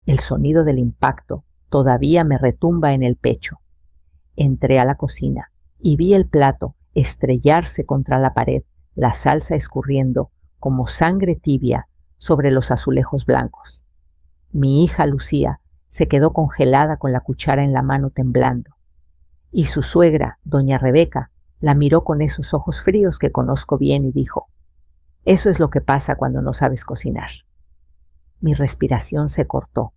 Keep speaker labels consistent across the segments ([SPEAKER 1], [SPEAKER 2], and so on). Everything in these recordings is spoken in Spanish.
[SPEAKER 1] El sonido del impacto todavía me retumba en el pecho. Entré a la cocina y vi el plato estrellarse contra la pared, la salsa escurriendo como sangre tibia sobre los azulejos blancos. Mi hija Lucía se quedó congelada con la cuchara en la mano temblando. Y su suegra, doña Rebeca, la miró con esos ojos fríos que conozco bien y dijo: «Eso es lo que pasa cuando no sabes cocinar». Mi respiración se cortó.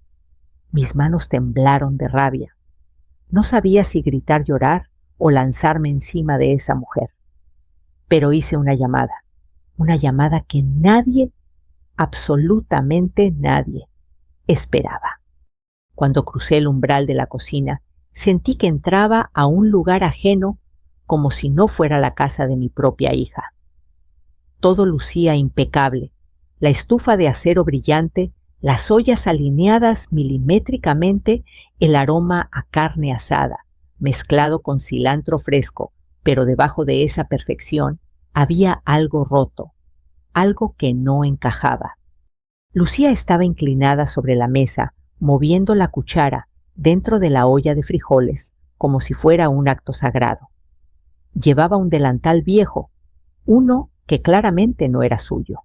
[SPEAKER 1] Mis manos temblaron de rabia. No sabía si gritar llorar o lanzarme encima de esa mujer. Pero hice una llamada que nadie, absolutamente nadie, esperaba. Cuando crucé el umbral de la cocina, sentí que entraba a un lugar ajeno como si no fuera la casa de mi propia hija. Todo lucía impecable, la estufa de acero brillante, las ollas alineadas milimétricamente, el aroma a carne asada, mezclado con cilantro fresco, pero debajo de esa perfección había algo roto, algo que no encajaba. Lucía estaba inclinada sobre la mesa, moviendo la cuchara dentro de la olla de frijoles, como si fuera un acto sagrado. Llevaba un delantal viejo, uno que claramente no era suyo.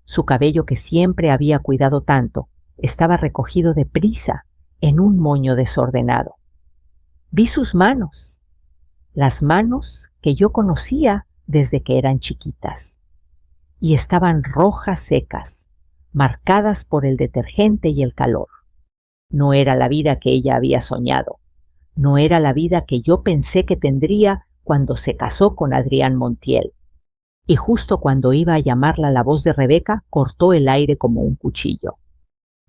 [SPEAKER 1] Su cabello, que siempre había cuidado tanto, estaba recogido deprisa en un moño desordenado. Vi sus manos, las manos que yo conocía desde que eran chiquitas, y estaban rojas secas, marcadas por el detergente y el calor. No era la vida que ella había soñado, no era la vida que yo pensé que tendría cuando se casó con Adrián Montiel. Y justo cuando iba a llamarla la voz de Rebeca, cortó el aire como un cuchillo.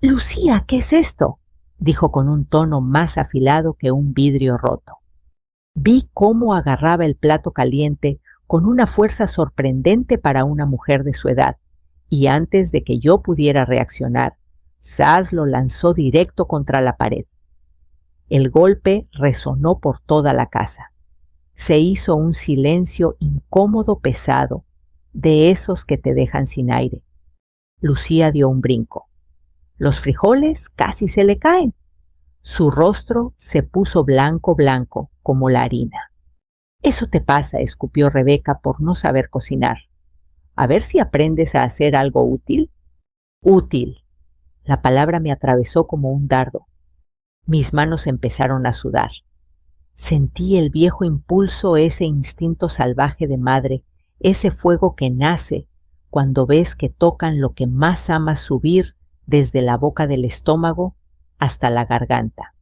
[SPEAKER 1] «Lucía, ¿qué es esto?», dijo con un tono más afilado que un vidrio roto. Vi cómo agarraba el plato caliente con una fuerza sorprendente para una mujer de su edad, y antes de que yo pudiera reaccionar, zas lo lanzó directo contra la pared. El golpe resonó por toda la casa. Se hizo un silencio incómodo, pesado, de esos que te dejan sin aire. Lucía dio un brinco. Los frijoles casi se le caen. Su rostro se puso blanco, como la harina. «Eso te pasa», escupió Rebeca, «por no saber cocinar. A ver si aprendes a hacer algo útil». «Útil». La palabra me atravesó como un dardo. Mis manos empezaron a sudar. Sentí el viejo impulso, ese instinto salvaje de madre, ese fuego que nace cuando ves que tocan lo que más amas subir desde la boca del estómago hasta la garganta.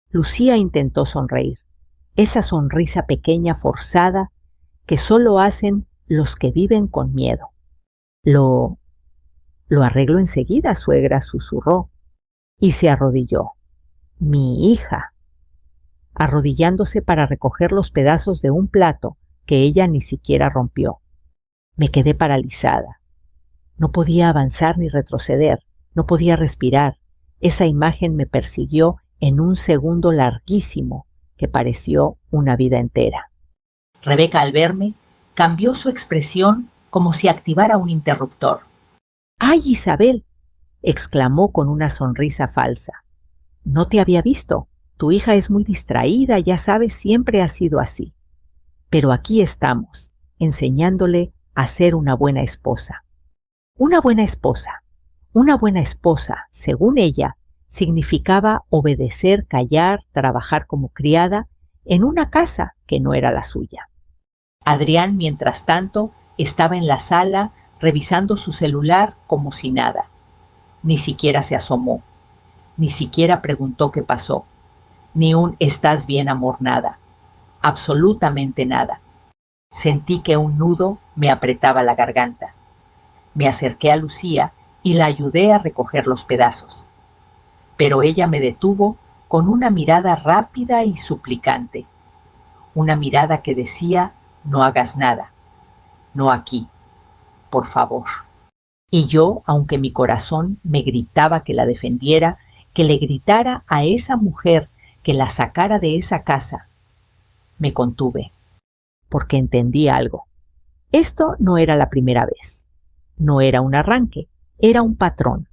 [SPEAKER 1] Lucía intentó sonreír, esa sonrisa pequeña forzada que solo hacen los que viven con miedo. Lo arreglo enseguida, suegra, susurró, y se arrodilló. Mi hija, arrodillándose para recoger los pedazos de un plato que ella ni siquiera rompió. Me quedé paralizada. No podía avanzar ni retroceder, no podía respirar. Esa imagen me persiguió en un segundo larguísimo que pareció una vida entera. Rebeca, al verme, cambió su expresión como si activara un interruptor. «¡Ay, Isabel!», exclamó con una sonrisa falsa. «No te había visto. Tu hija es muy distraída, ya sabes, siempre ha sido así. Pero aquí estamos, enseñándole a ser una buena esposa». Una buena esposa. Una buena esposa, según ella, significaba obedecer, callar, trabajar como criada en una casa que no era la suya. Adrián, mientras tanto, estaba en la sala revisando su celular como si nada. Ni siquiera se asomó, ni siquiera preguntó qué pasó, ni un «¿estás bien, amor?», nada, absolutamente nada. Sentí que un nudo me apretaba la garganta. Me acerqué a Lucía y la ayudé a recoger los pedazos. Pero ella me detuvo con una mirada rápida y suplicante. Una mirada que decía: «No hagas nada. No aquí. Por favor». Y yo, aunque mi corazón me gritaba que la defendiera, que le gritara a esa mujer que la sacara de esa casa, me contuve, porque entendí algo. Esto no era la primera vez. No era un arranque, era un patrón.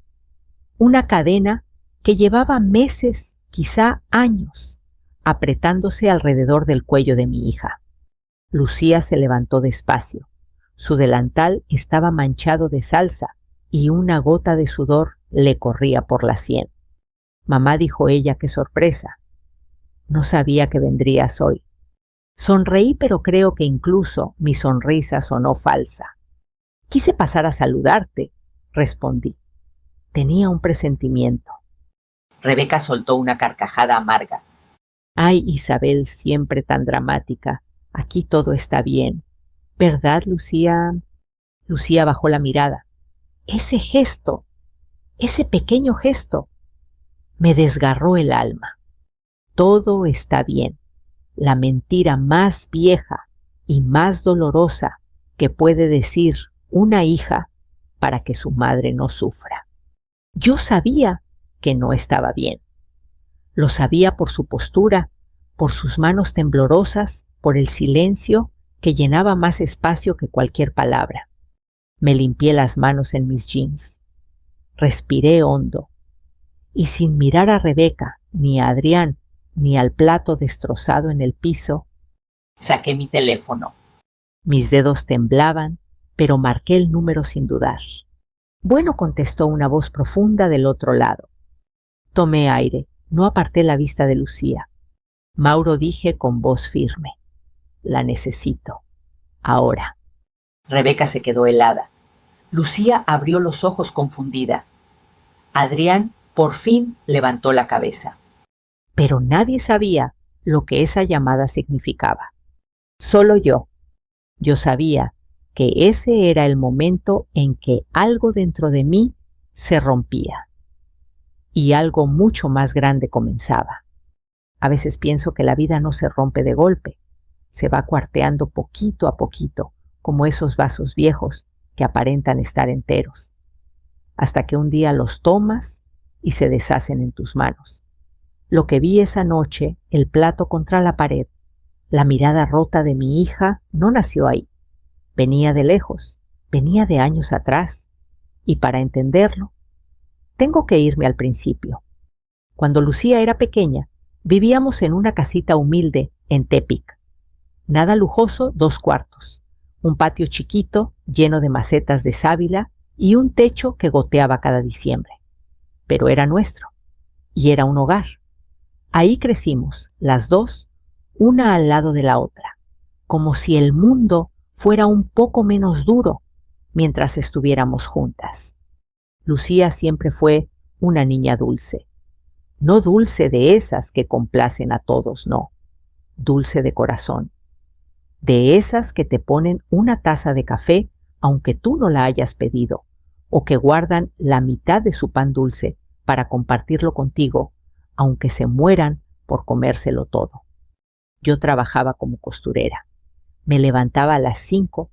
[SPEAKER 1] Una cadena que llevaba meses, quizá años, apretándose alrededor del cuello de mi hija. Lucía se levantó despacio. Su delantal estaba manchado de salsa y una gota de sudor le corría por la sien. Mamá, dijo ella, qué sorpresa. No sabía que vendrías hoy. Sonreí, pero creo que incluso mi sonrisa sonó falsa. Quise pasar a saludarte, respondí. Tenía un presentimiento. Rebeca soltó una carcajada amarga. Ay, Isabel, siempre tan dramática. Aquí todo está bien. ¿Verdad, Lucía? Lucía bajó la mirada. Ese gesto, ese pequeño gesto, me desgarró el alma. Todo está bien. La mentira más vieja y más dolorosa que puede decir una hija para que su madre no sufra. Yo sabía que no estaba bien. Lo sabía por su postura, por sus manos temblorosas, por el silencio que llenaba más espacio que cualquier palabra. Me limpié las manos en mis jeans. Respiré hondo. Y sin mirar a Rebeca, ni a Adrián, ni al plato destrozado en el piso, saqué mi teléfono. Mis dedos temblaban, pero marqué el número sin dudar. Bueno, contestó una voz profunda del otro lado. Tomé aire, no aparté la vista de Lucía. Mauro, dije con voz firme. La necesito. Ahora. Rebeca se quedó helada. Lucía abrió los ojos confundida. Adrián por fin levantó la cabeza. Pero nadie sabía lo que esa llamada significaba. Solo yo. Yo sabía que ese era el momento en que algo dentro de mí se rompía. Y algo mucho más grande comenzaba. A veces pienso que la vida no se rompe de golpe. Se va cuarteando poquito a poquito, como esos vasos viejos que aparentan estar enteros, hasta que un día los tomas y se deshacen en tus manos. Lo que vi esa noche, el plato contra la pared, la mirada rota de mi hija, no nació ahí. Venía de lejos, venía de años atrás, y para entenderlo, tengo que irme al principio. Cuando Lucía era pequeña, vivíamos en una casita humilde en Tepic. Nada lujoso, 2 cuartos, un patio chiquito lleno de macetas de sábila y un techo que goteaba cada diciembre. Pero era nuestro, y era un hogar. Ahí crecimos, las dos, una al lado de la otra, como si el mundo fuera un poco menos duro mientras estuviéramos juntas. Lucía siempre fue una niña dulce. No dulce de esas que complacen a todos, no. Dulce de corazón. De esas que te ponen una taza de café aunque tú no la hayas pedido, o que guardan la mitad de su pan dulce para compartirlo contigo, aunque se mueran por comérselo todo. Yo trabajaba como costurera. Me levantaba a las 5,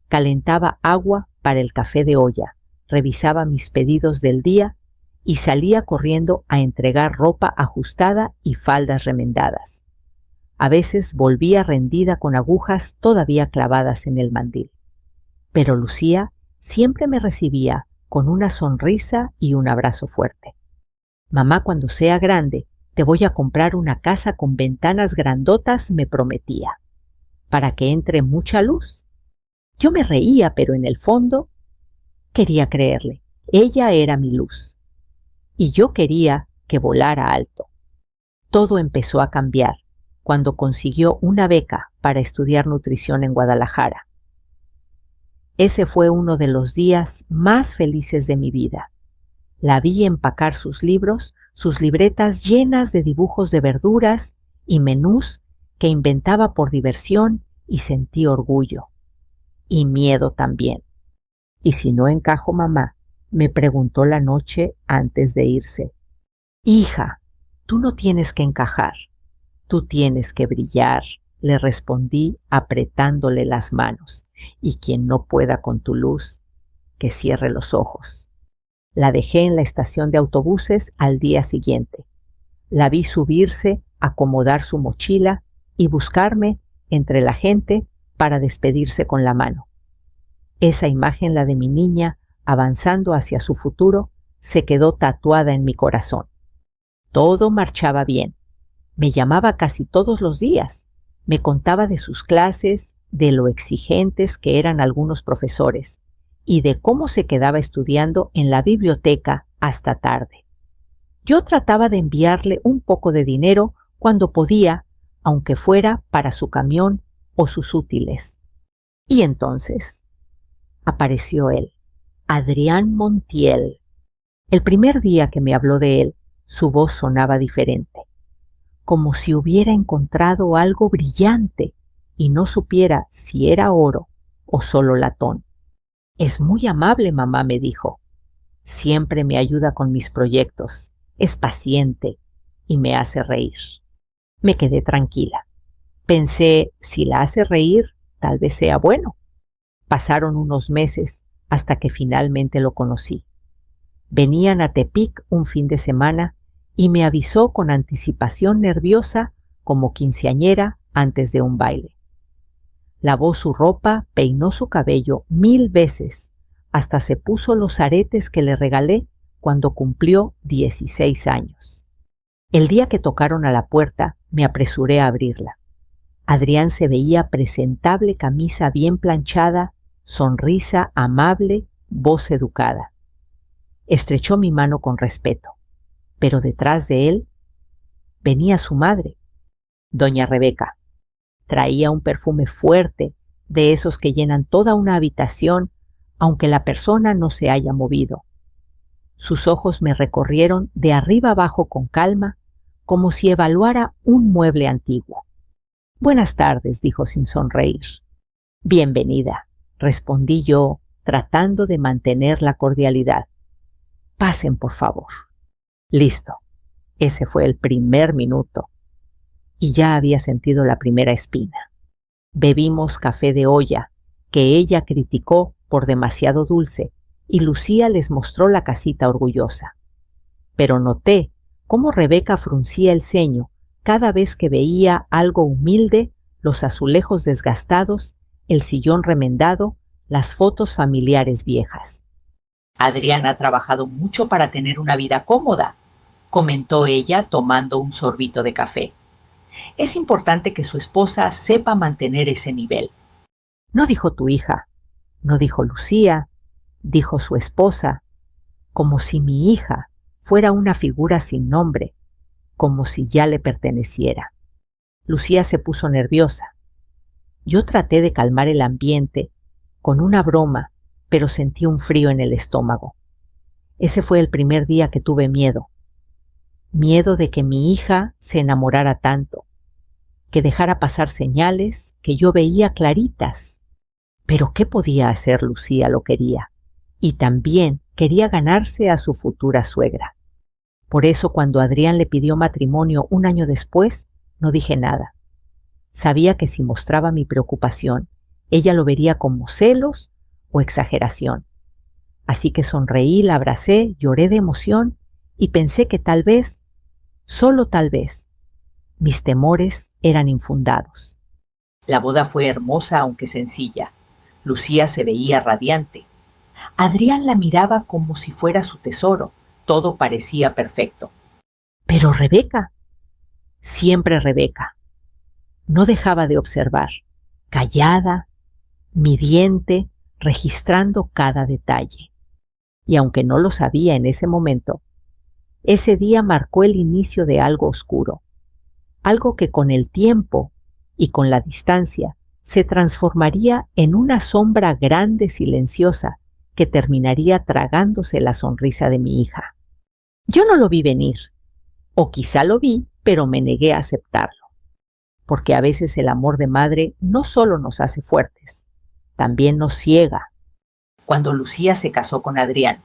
[SPEAKER 1] calentaba agua para el café de olla, revisaba mis pedidos del día y salía corriendo a entregar ropa ajustada y faldas remendadas. A veces volvía rendida con agujas todavía clavadas en el mandil. Pero Lucía siempre me recibía con una sonrisa y un abrazo fuerte. Mamá, cuando sea grande, te voy a comprar una casa con ventanas grandotas, me prometía, para que entre mucha luz. Yo me reía, pero en el fondo quería creerle. Ella era mi luz. Y yo quería que volara alto. Todo empezó a cambiar cuando consiguió una beca para estudiar nutrición en Guadalajara. Ese fue uno de los días más felices de mi vida. La vi empacar sus libros, sus libretas llenas de dibujos de verduras y menús que inventaba por diversión, y sentí orgullo. Y miedo también. ¿Y si no encajo, mamá?, me preguntó la noche antes de irse. Hija, tú no tienes que encajar. Tú tienes que brillar, le respondí apretándole las manos. Y quien no pueda con tu luz, que cierre los ojos. La dejé en la estación de autobuses al día siguiente. La vi subirse, acomodar su mochila y buscarme entre la gente para despedirse con la mano. Esa imagen, la de mi niña, avanzando hacia su futuro, se quedó tatuada en mi corazón. Todo marchaba bien. Me llamaba casi todos los días. Me contaba de sus clases, de lo exigentes que eran algunos profesores y de cómo se quedaba estudiando en la biblioteca hasta tarde. Yo trataba de enviarle un poco de dinero cuando podía, aunque fuera para su camión o sus útiles. Y entonces apareció él, Adrián Montiel. El primer día que me habló de él, su voz sonaba diferente, como si hubiera encontrado algo brillante y no supiera si era oro o solo latón. Es muy amable, mamá, me dijo. Siempre me ayuda con mis proyectos, es paciente y me hace reír. Me quedé tranquila. Pensé, si la hace reír, tal vez sea bueno. Pasaron unos meses hasta que finalmente lo conocí. Venían a Tepic un fin de semana y me avisó con anticipación nerviosa como quinceañera antes de un baile. Lavó su ropa, peinó su cabello 1000 veces, hasta se puso los aretes que le regalé cuando cumplió 16 años. El día que tocaron a la puerta, me apresuré a abrirla. Adrián se veía presentable, camisa bien planchada, sonrisa amable, voz educada. Estrechó mi mano con respeto, pero detrás de él venía su madre, doña Rebeca. Traía un perfume fuerte, de esos que llenan toda una habitación, aunque la persona no se haya movido. Sus ojos me recorrieron de arriba abajo con calma, como si evaluara un mueble antiguo. Buenas tardes, dijo sin sonreír. Bienvenida, respondí yo, tratando de mantener la cordialidad. Pasen, por favor. Listo. Ese fue el primer minuto. Y ya había sentido la primera espina. Bebimos café de olla, que ella criticó por demasiado dulce, y Lucía les mostró la casita orgullosa. Pero noté cómo Rebeca fruncía el ceño cada vez que veía algo humilde, los azulejos desgastados, el sillón remendado, las fotos familiares viejas. Adrián ha trabajado mucho para tener una vida cómoda, comentó ella tomando un sorbito de café. Es importante que su esposa sepa mantener ese nivel. No dijo tu hija, no dijo Lucía, dijo su esposa, como si mi hija fuera una figura sin nombre, como si ya le perteneciera. Lucía se puso nerviosa. Yo traté de calmar el ambiente con una broma, pero sentí un frío en el estómago. Ese fue el primer día que tuve miedo. Miedo de que mi hija se enamorara tanto, que dejara pasar señales que yo veía claritas. Pero ¿qué podía hacer Lucía? Lo quería. Y también quería ganarse a su futura suegra. Por eso cuando Adrián le pidió matrimonio un año después, no dije nada. Sabía que si mostraba mi preocupación, ella lo vería como celos o exageración. Así que sonreí, la abracé, lloré de emoción y pensé que tal vez, solo tal vez, mis temores eran infundados. La boda fue hermosa aunque sencilla. Lucía se veía radiante. Adrián la miraba como si fuera su tesoro. Todo parecía perfecto. Pero Rebeca, siempre Rebeca, no dejaba de observar, callada, midiente, registrando cada detalle. Y aunque no lo sabía en ese momento, ese día marcó el inicio de algo oscuro, algo que con el tiempo y con la distancia se transformaría en una sombra grande, silenciosa, que terminaría tragándose la sonrisa de mi hija. Yo no lo vi venir, o quizá lo vi, pero me negué a aceptarlo, porque a veces el amor de madre no solo nos hace fuertes, también nos ciega. Cuando Lucía se casó con Adrián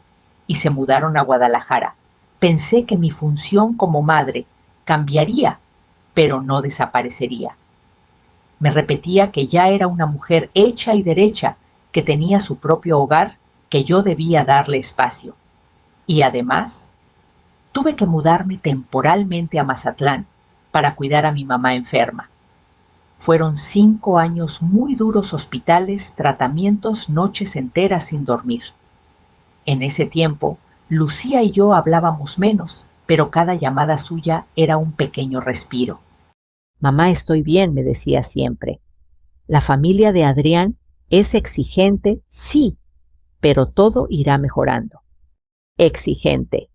[SPEAKER 1] y se mudaron a Guadalajara, pensé que mi función como madre cambiaría, pero no desaparecería. Me repetía que ya era una mujer hecha y derecha, que tenía su propio hogar, que yo debía darle espacio. Y además, tuve que mudarme temporalmente a Mazatlán para cuidar a mi mamá enferma. Fueron 5 años muy duros, hospitales, tratamientos, noches enteras sin dormir. En ese tiempo, Lucía y yo hablábamos menos, pero cada llamada suya era un pequeño respiro. Mamá, estoy bien, me decía siempre. La familia de Adrián es exigente, sí, pero todo irá mejorando. Exigente.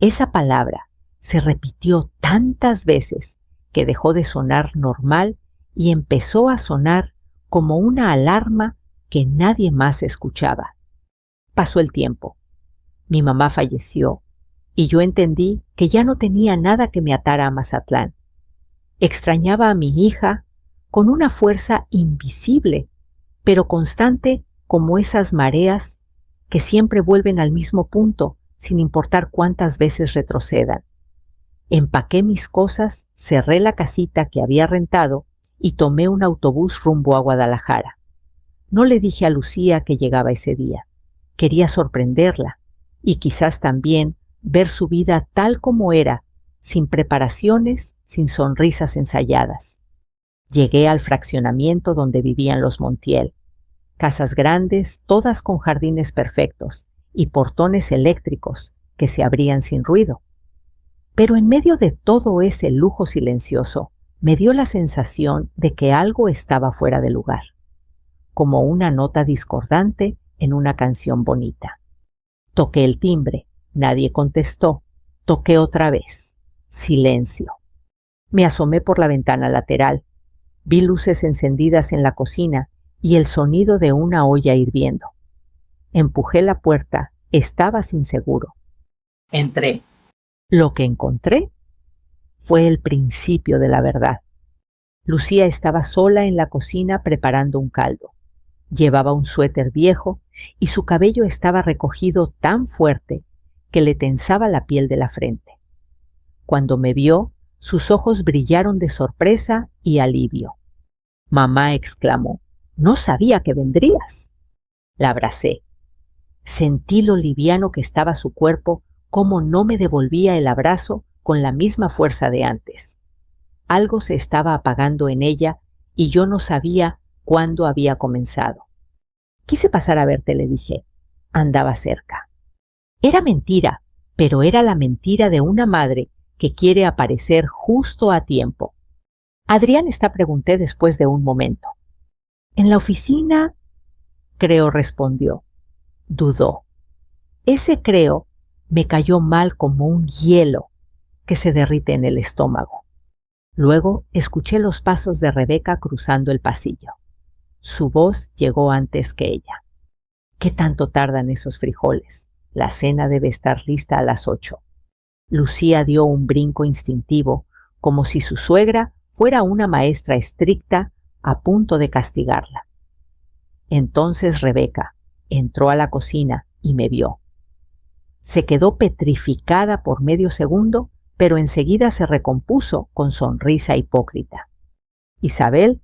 [SPEAKER 1] Esa palabra se repitió tantas veces que dejó de sonar normal y empezó a sonar como una alarma que nadie más escuchaba. Pasó el tiempo. Mi mamá falleció y yo entendí que ya no tenía nada que me atara a Mazatlán. Extrañaba a mi hija con una fuerza invisible, pero constante como esas mareas que siempre vuelven al mismo punto sin importar cuántas veces retrocedan. Empaqué mis cosas, cerré la casita que había rentado y tomé un autobús rumbo a Guadalajara. No le dije a Lucía que llegaba ese día. Quería sorprenderla y quizás también ver su vida tal como era, sin preparaciones, sin sonrisas ensayadas. Llegué al fraccionamiento donde vivían los Montiel. Casas grandes, todas con jardines perfectos y portones eléctricos que se abrían sin ruido. Pero en medio de todo ese lujo silencioso, me dio la sensación de que algo estaba fuera de lugar, como una nota discordante en una canción bonita. Toqué el timbre, nadie contestó. Toqué otra vez. Silencio. Me asomé por la ventana lateral. Vi luces encendidas en la cocina y el sonido de una olla hirviendo. Empujé la puerta, estaba sin seguro. Entré. Lo que encontré fue el principio de la verdad. Lucía estaba sola en la cocina preparando un caldo. Llevaba un suéter viejo y su cabello estaba recogido tan fuerte que le tensaba la piel de la frente. Cuando me vio, sus ojos brillaron de sorpresa y alivio. Mamá exclamó, «No sabía que vendrías». La abracé. Sentí lo liviano que estaba su cuerpo, cómo no me devolvía el abrazo con la misma fuerza de antes. Algo se estaba apagando en ella y yo no sabía cuándo había comenzado. Quise pasar a verte, le dije. Andaba cerca. Era mentira, pero era la mentira de una madre que quiere aparecer justo a tiempo. Adrián está, pregunté después de un momento. En la oficina, creo, respondió. Dudó. Ese creo me cayó mal como un hielo que se derrite en el estómago. Luego escuché los pasos de Rebeca cruzando el pasillo. Su voz llegó antes que ella. ¿Qué tanto tardan esos frijoles? La cena debe estar lista a las 8. Lucía dio un brinco instintivo, como si su suegra fuera una maestra estricta a punto de castigarla. Entonces Rebeca entró a la cocina y me vio. Se quedó petrificada por medio segundo, pero enseguida se recompuso con sonrisa hipócrita. Isabel,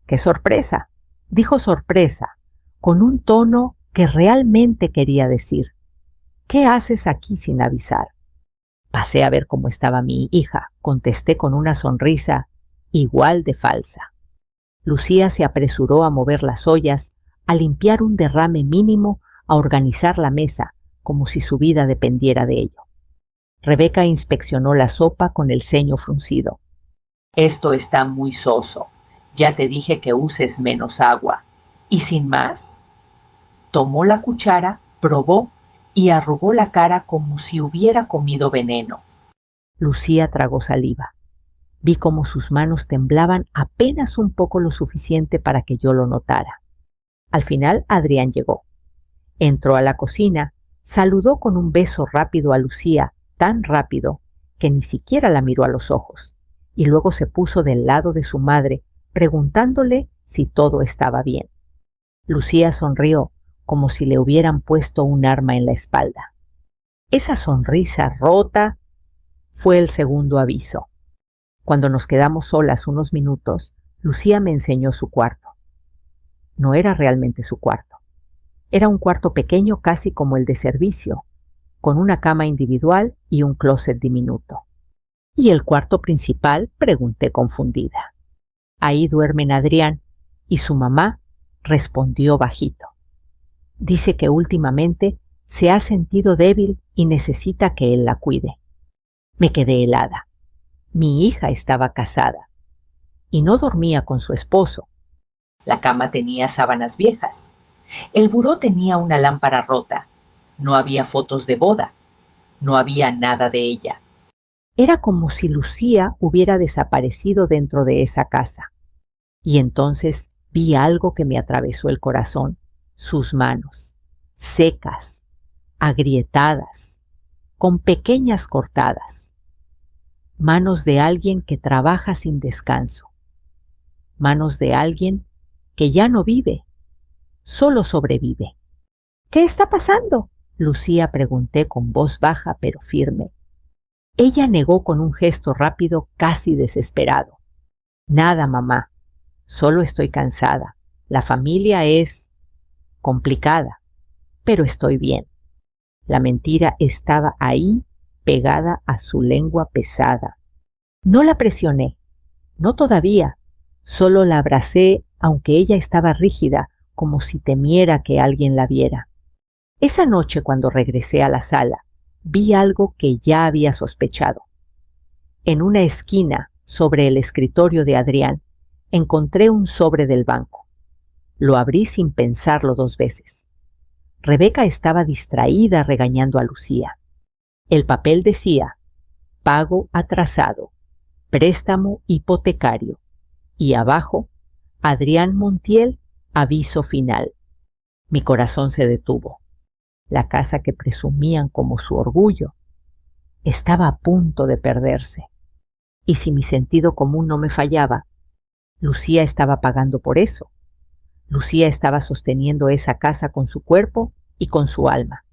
[SPEAKER 1] ¡qué sorpresa! Dijo sorpresa, con un tono que realmente quería decir. ¿Qué haces aquí sin avisar? Pasé a ver cómo estaba mi hija, contesté con una sonrisa igual de falsa. Lucía se apresuró a mover las ollas, a limpiar un derrame mínimo, a organizar la mesa, como si su vida dependiera de ello. Rebeca inspeccionó la sopa con el ceño fruncido. Esto está muy soso. Ya te dije que uses menos agua. Y sin más. Tomó la cuchara, probó y arrugó la cara como si hubiera comido veneno. Lucía tragó saliva. Vi cómo sus manos temblaban apenas un poco lo suficiente para que yo lo notara. Al final Adrián llegó. Entró a la cocina, saludó con un beso rápido a Lucía, tan rápido que ni siquiera la miró a los ojos, y luego se puso del lado de su madre, preguntándole si todo estaba bien. Lucía sonrió, como si le hubieran puesto un arma en la espalda. Esa sonrisa rota fue el segundo aviso. Cuando nos quedamos solas unos minutos, Lucía me enseñó su cuarto. No era realmente su cuarto. Era un cuarto pequeño casi como el de servicio, con una cama individual y un closet diminuto. ¿Y el cuarto principal?, pregunté confundida. Ahí duermen Adrián y su mamá, respondió bajito. Dice que últimamente se ha sentido débil y necesita que él la cuide. Me quedé helada. Mi hija estaba casada y no dormía con su esposo. La cama tenía sábanas viejas. El buró tenía una lámpara rota. No había fotos de boda. No había nada de ella. Era como si Lucía hubiera desaparecido dentro de esa casa. Y entonces vi algo que me atravesó el corazón. Sus manos, secas, agrietadas, con pequeñas cortadas. Manos de alguien que trabaja sin descanso. Manos de alguien que ya no vive, solo sobrevive. ¿Qué está pasando?, Lucía pregunté con voz baja pero firme. Ella negó con un gesto rápido, casi desesperado. Nada, mamá. Solo estoy cansada. La familia es complicada, pero estoy bien. La mentira estaba ahí, pegada a su lengua pesada. No la presioné, no todavía. Solo la abracé, aunque ella estaba rígida, como si temiera que alguien la viera. Esa noche, cuando regresé a la sala, vi algo que ya había sospechado. En una esquina, sobre el escritorio de Adrián, encontré un sobre del banco. Lo abrí sin pensarlo 2 veces. Rebeca estaba distraída regañando a Lucía. El papel decía: pago atrasado, préstamo hipotecario. Y abajo, Adrián Montiel, aviso final. Mi corazón se detuvo. La casa que presumían como su orgullo estaba a punto de perderse. Y si mi sentido común no me fallaba, Lucía estaba pagando por eso. Lucía estaba sosteniendo esa casa con su cuerpo y con su alma.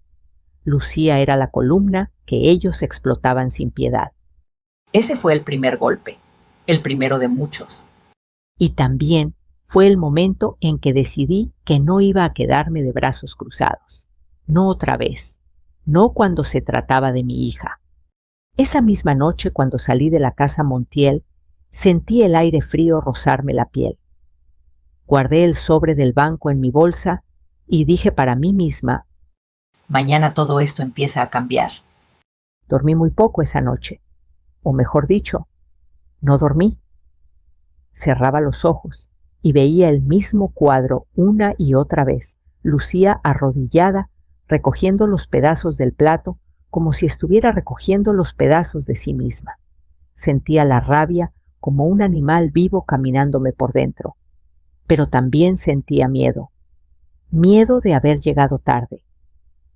[SPEAKER 1] Lucía era la columna que ellos explotaban sin piedad. Ese fue el primer golpe, el primero de muchos. Y también fue el momento en que decidí que no iba a quedarme de brazos cruzados. No otra vez, no cuando se trataba de mi hija. Esa misma noche, cuando salí de la casa Montiel, sentí el aire frío rozarme la piel. Guardé el sobre del banco en mi bolsa y dije para mí misma: mañana todo esto empieza a cambiar. Dormí muy poco esa noche, o mejor dicho, no dormí. Cerraba los ojos y veía el mismo cuadro una y otra vez, Lucía arrodillada, recogiendo los pedazos del plato como si estuviera recogiendo los pedazos de sí misma. Sentía la rabia como un animal vivo caminándome por dentro, pero también sentía miedo. Miedo de haber llegado tarde.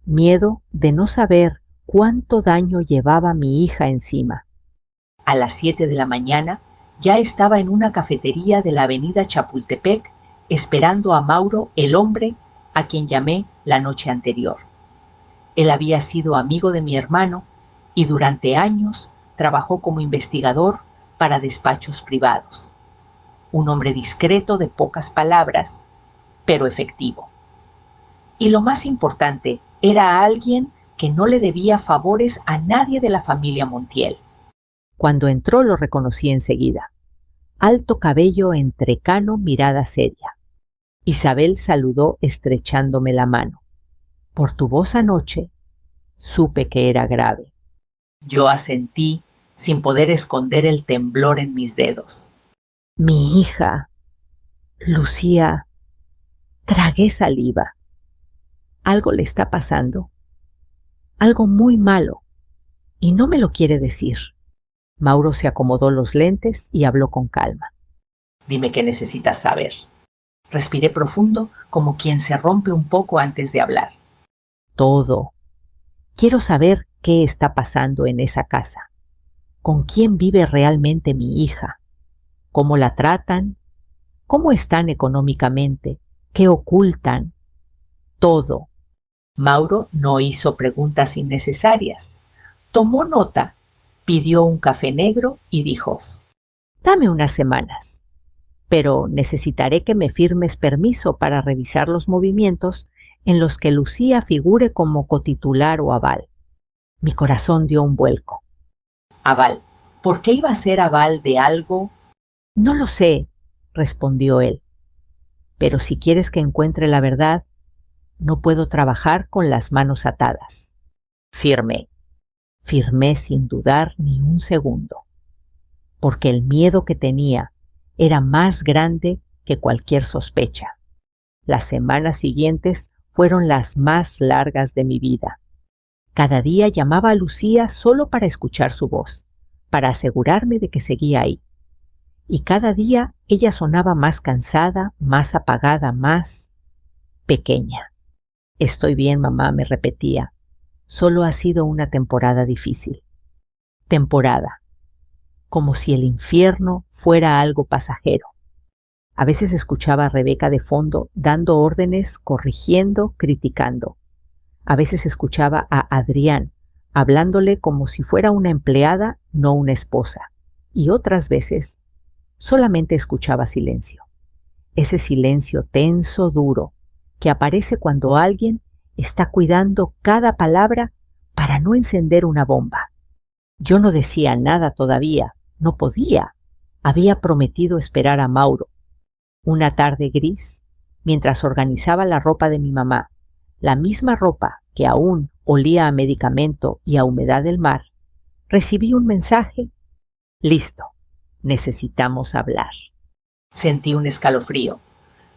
[SPEAKER 1] Miedo de no saber cuánto daño llevaba mi hija encima. A las 7 de la mañana ya estaba en una cafetería de la avenida Chapultepec esperando a Mauro, el hombre a quien llamé la noche anterior. Él había sido amigo de mi hermano y durante años trabajó como investigador para despachos privados. Un hombre discreto, de pocas palabras, pero efectivo. Y lo más importante, era alguien que no le debía favores a nadie de la familia Montiel. Cuando entró lo reconocí enseguida. Alto cabello entrecano, mirada seria. Isabel saludó estrechándome la mano. Por tu voz anoche, supe que era grave. Yo asentí, sin poder esconder el temblor en mis dedos. Mi hija, Lucía, tragué saliva. Algo le está pasando. Algo muy malo. Y no me lo quiere decir. Mauro se acomodó los lentes y habló con calma. Dime qué necesitas saber. Respiré profundo, como quien se rompe un poco antes de hablar. Todo. Quiero saber qué está pasando en esa casa. ¿Con quién vive realmente mi hija? ¿Cómo la tratan? ¿Cómo están económicamente? ¿Qué ocultan? Todo. Mauro no hizo preguntas innecesarias. Tomó nota, pidió un café negro y dijo: dame unas semanas, pero necesitaré que me firmes permiso para revisar los movimientos en los que Lucía figure como cotitular o aval. Mi corazón dio un vuelco. ¿Aval? ¿Por qué iba a ser aval de algo? No lo sé, respondió él. Pero si quieres que encuentre la verdad, no puedo trabajar con las manos atadas. Firmé. Firmé sin dudar ni un segundo, porque el miedo que tenía era más grande que cualquier sospecha. Las semanas siguientes fueron las más largas de mi vida. Cada día llamaba a Lucía solo para escuchar su voz, para asegurarme de que seguía ahí. Y cada día ella sonaba más cansada, más apagada, más pequeña. Estoy bien, mamá, me repetía. Solo ha sido una temporada difícil. Temporada. Como si el infierno fuera algo pasajero. A veces escuchaba a Rebeca de fondo, dando órdenes, corrigiendo, criticando. A veces escuchaba a Adrián, hablándole como si fuera una empleada, no una esposa. Y otras veces solamente escuchaba silencio. Ese silencio tenso, duro, que aparece cuando alguien está cuidando cada palabra para no encender una bomba. Yo no decía nada todavía, no podía. Había prometido esperar a Mauro. Una tarde gris, mientras organizaba la ropa de mi mamá, la misma ropa que aún olía a medicamento y a humedad del mar, recibí un mensaje. Listo, necesitamos hablar. Sentí un escalofrío.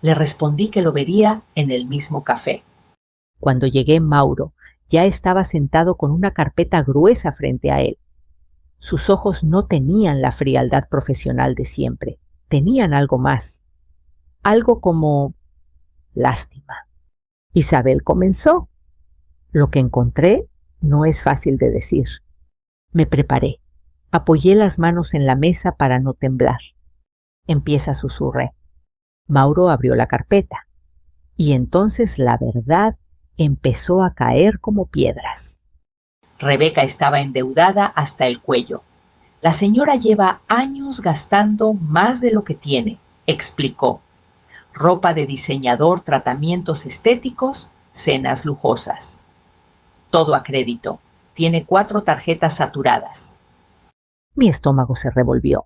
[SPEAKER 1] Le respondí que lo vería en el mismo café. Cuando llegué, Mauro ya estaba sentado con una carpeta gruesa frente a él. Sus ojos no tenían la frialdad profesional de siempre, tenían algo más. Algo como lástima. Isabel comenzó. Lo que encontré no es fácil de decir. Me preparé. Apoyé las manos en la mesa para no temblar. Empieza, susurré. Mauro abrió la carpeta. Y entonces la verdad empezó a caer como piedras. Rebeca estaba endeudada hasta el cuello. La señora lleva años gastando más de lo que tiene, explicó. Ropa de diseñador, tratamientos estéticos, cenas lujosas. Todo a crédito. Tiene 4 tarjetas saturadas. Mi estómago se revolvió.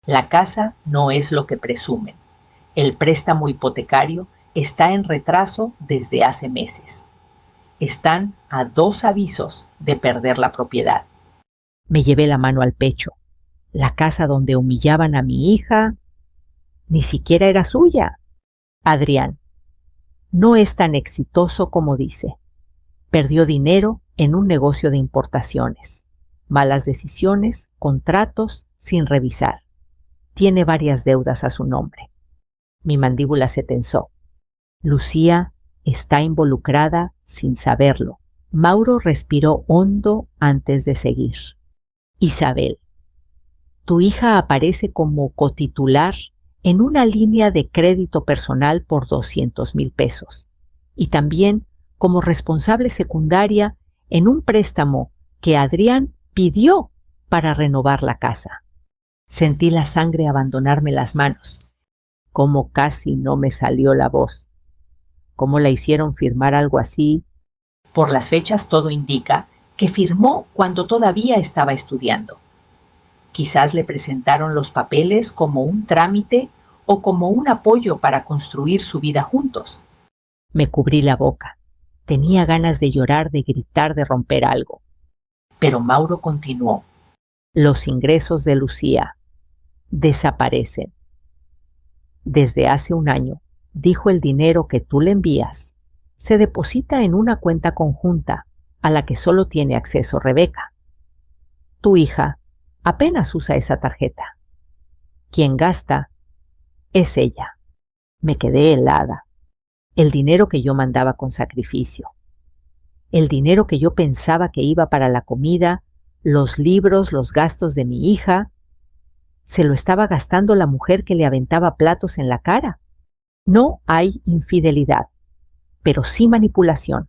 [SPEAKER 1] La casa no es lo que presumen. El préstamo hipotecario está en retraso desde hace meses. Están a 2 avisos de perder la propiedad. Me llevé la mano al pecho. La casa donde humillaban a mi hija ni siquiera era suya. Adrián no es tan exitoso como dice. Perdió dinero en un negocio de importaciones. Malas decisiones, contratos sin revisar. Tiene varias deudas a su nombre. Mi mandíbula se tensó. Lucía está involucrada sin saberlo. Mauro respiró hondo antes de seguir. Isabel, tu hija aparece como cotitular en una línea de crédito personal por 200,000 pesos y también como responsable secundaria en un préstamo que Adrián pidió para renovar la casa. Sentí la sangre abandonarme las manos. Cómo casi no me salió la voz. ¿Cómo la hicieron firmar algo así? Por las fechas todo indica que firmó cuando todavía estaba estudiando. Quizás le presentaron los papeles como un trámite o como un apoyo para construir su vida juntos. Me cubrí la boca. Tenía ganas de llorar, de gritar, de romper algo. Pero Mauro continuó. Los ingresos de Lucía desaparecen. Desde hace un año, dijo, el dinero que tú le envías se deposita en una cuenta conjunta a la que solo tiene acceso Rebeca. Tu hija apenas usa esa tarjeta. Quien gasta es ella. Me quedé helada. El dinero que yo mandaba con sacrificio. El dinero que yo pensaba que iba para la comida, los libros, los gastos de mi hija, se lo estaba gastando la mujer que le aventaba platos en la cara. No hay infidelidad, pero sí manipulación.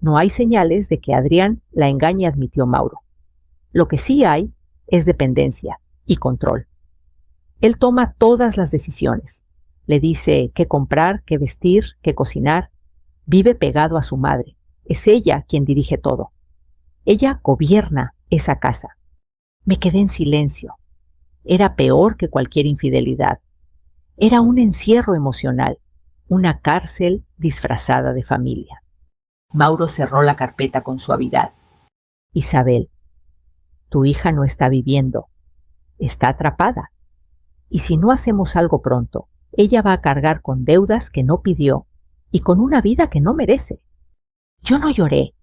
[SPEAKER 1] No hay señales de que Adrián la engañe, admitió Mauro. Lo que sí hay es dependencia y control. Él toma todas las decisiones. Le dice qué comprar, qué vestir, qué cocinar. Vive pegado a su madre. Es ella quien dirige todo. Ella gobierna esa casa. Me quedé en silencio. Era peor que cualquier infidelidad. Era un encierro emocional, una cárcel disfrazada de familia. Mauro cerró la carpeta con suavidad. Isabel, Tu hija no está viviendo, está atrapada. Y si no hacemos algo pronto, ella va a cargar con deudas que no pidió y con una vida que no merece. Yo no lloré,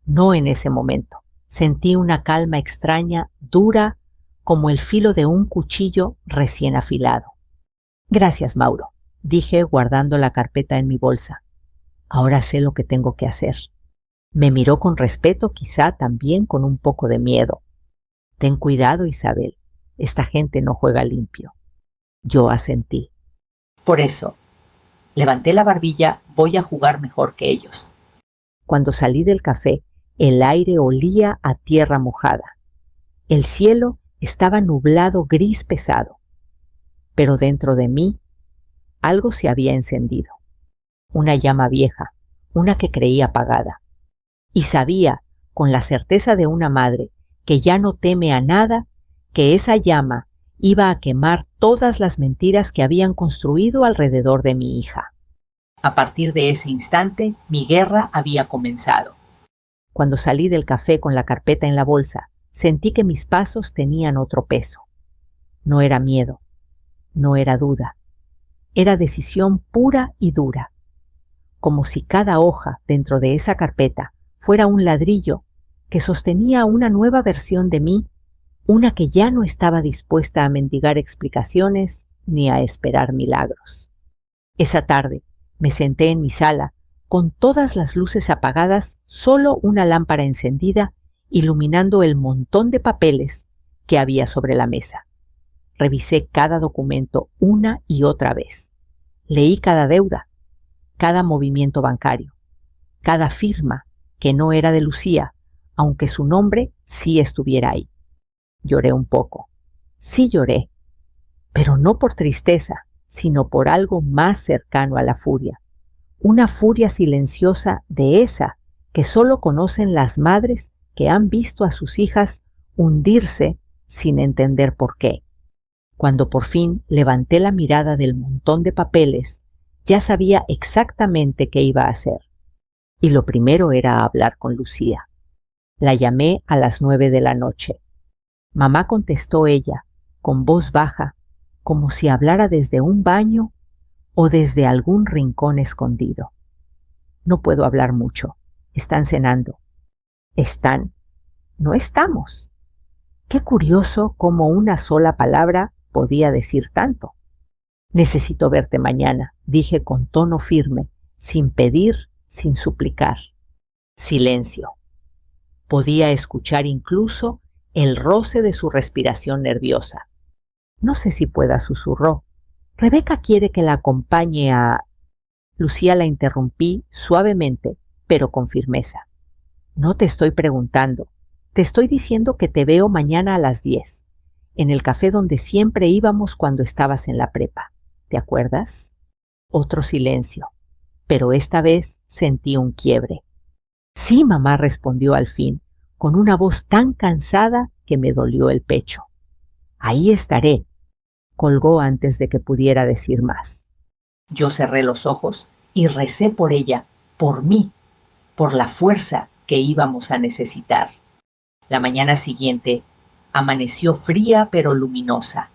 [SPEAKER 1] no en ese momento. Sentí una calma extraña, dura, como el filo de un cuchillo recién afilado. Gracias, Mauro, dije guardando la carpeta en mi bolsa. Ahora sé lo que tengo que hacer. Me miró con respeto, quizá también con un poco de miedo. Ten cuidado, Isabel, esta gente no juega limpio. Yo asentí. Por eso, levanté la barbilla, voy a jugar mejor que ellos. Cuando salí del café, el aire olía a tierra mojada. El cielo estaba nublado gris pesado. Pero dentro de mí, algo se había encendido. Una llama vieja, una que creía apagada. Y sabía, con la certeza de una madre, que ya no teme a nada, que esa llama iba a quemar todas las mentiras que habían construido alrededor de mi hija. A partir de ese instante, mi guerra había comenzado. Cuando salí del café con la carpeta en la bolsa, sentí que mis pasos tenían otro peso. No era miedo, no era duda, era decisión pura y dura. Como si cada hoja dentro de esa carpeta fuera un ladrillo que sostenía una nueva versión de mí, una que ya no estaba dispuesta a mendigar explicaciones ni a esperar milagros. Esa tarde me senté en mi sala, con todas las luces apagadas, solo una lámpara encendida, iluminando el montón de papeles que había sobre la mesa. Revisé cada documento una y otra vez. Leí cada deuda, cada movimiento bancario, cada firma que no era de Lucía, aunque su nombre sí estuviera ahí. Lloré un poco. Sí lloré, pero no por tristeza, sino por algo más cercano a la furia. Una furia silenciosa de esa que solo conocen las madres que han visto a sus hijas hundirse sin entender por qué. Cuando por fin levanté la mirada del montón de papeles, ya sabía exactamente qué iba a hacer. Y lo primero era hablar con Lucía. La llamé a las 9 de la noche. Mamá, contestó ella, con voz baja, como si hablara desde un baño o desde algún rincón escondido. No puedo hablar mucho. Están cenando. ¿Están? No estamos. Qué curioso cómo una sola palabra podía decir tanto. Necesito verte mañana, dije con tono firme, sin pedir, sin suplicar. Silencio. Podía escuchar incluso el roce de su respiración nerviosa. No sé si pueda, susurró. Rebeca quiere que la acompañe a... Lucía la interrumpí suavemente, pero con firmeza. No te estoy preguntando. Te estoy diciendo que te veo mañana a las 10, en el café donde siempre íbamos cuando estabas en la prepa. ¿Te acuerdas? Otro silencio, pero esta vez sentí un quiebre. Sí, mamá, respondió al fin, con una voz tan cansada que me dolió el pecho. Ahí estaré, colgó antes de que pudiera decir más. Yo cerré los ojos y recé por ella, por mí, por la fuerza que íbamos a necesitar. La mañana siguiente amaneció fría pero luminosa.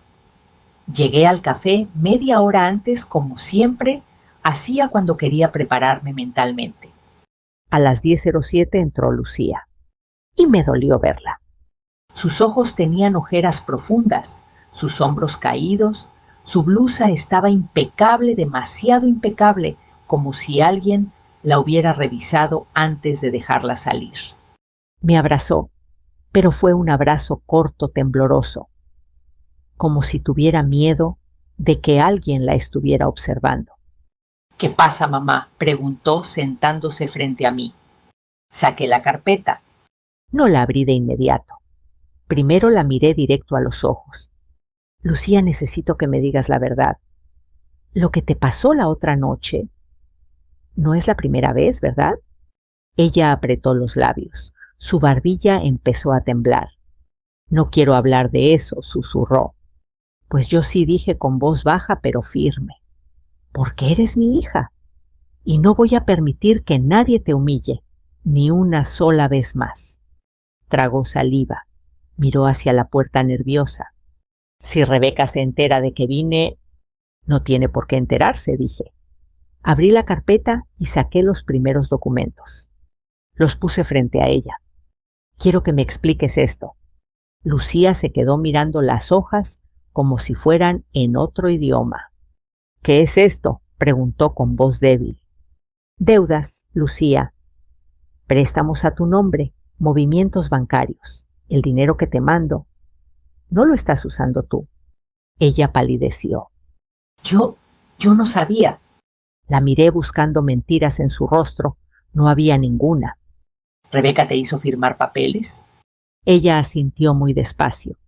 [SPEAKER 1] Llegué al café media hora antes, como siempre hacía cuando quería prepararme mentalmente. A las 10:07 entró Lucía, y me dolió verla. Sus ojos tenían ojeras profundas, sus hombros caídos, su blusa estaba impecable, demasiado impecable, como si alguien la hubiera revisado antes de dejarla salir. Me abrazó, pero fue un abrazo corto, tembloroso, como si tuviera miedo de que alguien la estuviera observando. ¿Qué pasa, mamá?, preguntó sentándose frente a mí. Saqué la carpeta. No la abrí de inmediato. Primero la miré directo a los ojos. Lucía, necesito que me digas la verdad. Lo que te pasó la otra noche no es la primera vez, ¿verdad? Ella apretó los labios. Su barbilla empezó a temblar. No quiero hablar de eso, susurró. Pues yo sí, dije con voz baja pero firme. Porque eres mi hija. Y no voy a permitir que nadie te humille, ni una sola vez más. Tragó saliva. Miró hacia la puerta nerviosa. Si Rebeca se entera de que vine... No tiene por qué enterarse, dije. Abrí la carpeta y saqué los primeros documentos. Los puse frente a ella. Quiero que me expliques esto. Lucía se quedó mirando las hojas como si fueran en otro idioma. ¿Qué es esto?, preguntó con voz débil. Deudas, Lucía. Préstamos a tu nombre, movimientos bancarios, el dinero que te mando. No lo estás usando tú. Ella palideció. Yo no sabía. La miré buscando mentiras en su rostro. No había ninguna. ¿Rebeca te hizo firmar papeles? Ella asintió muy despacio.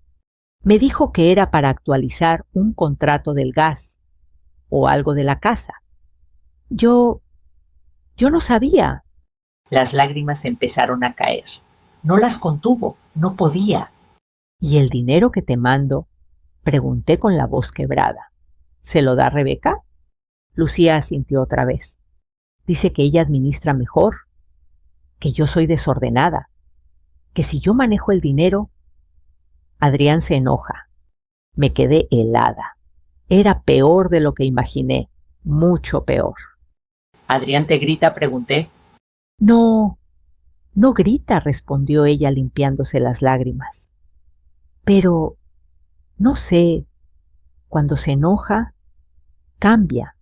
[SPEAKER 1] Me dijo que era para actualizar un contrato del gas o algo de la casa. Yo no sabía. Las lágrimas empezaron a caer. No las contuvo, no podía. ¿Y el dinero que te mando? Pregunté con la voz quebrada. ¿Se lo da Rebeca? Lucía asintió otra vez. Dice que ella administra mejor, que yo soy desordenada, que si yo manejo el dinero... Adrián se enoja. Me quedé helada. Era peor de lo que imaginé, mucho peor. ¿Adrián te grita?, pregunté. No grita, respondió ella limpiándose las lágrimas. Pero, no sé, cuando se enoja, cambia,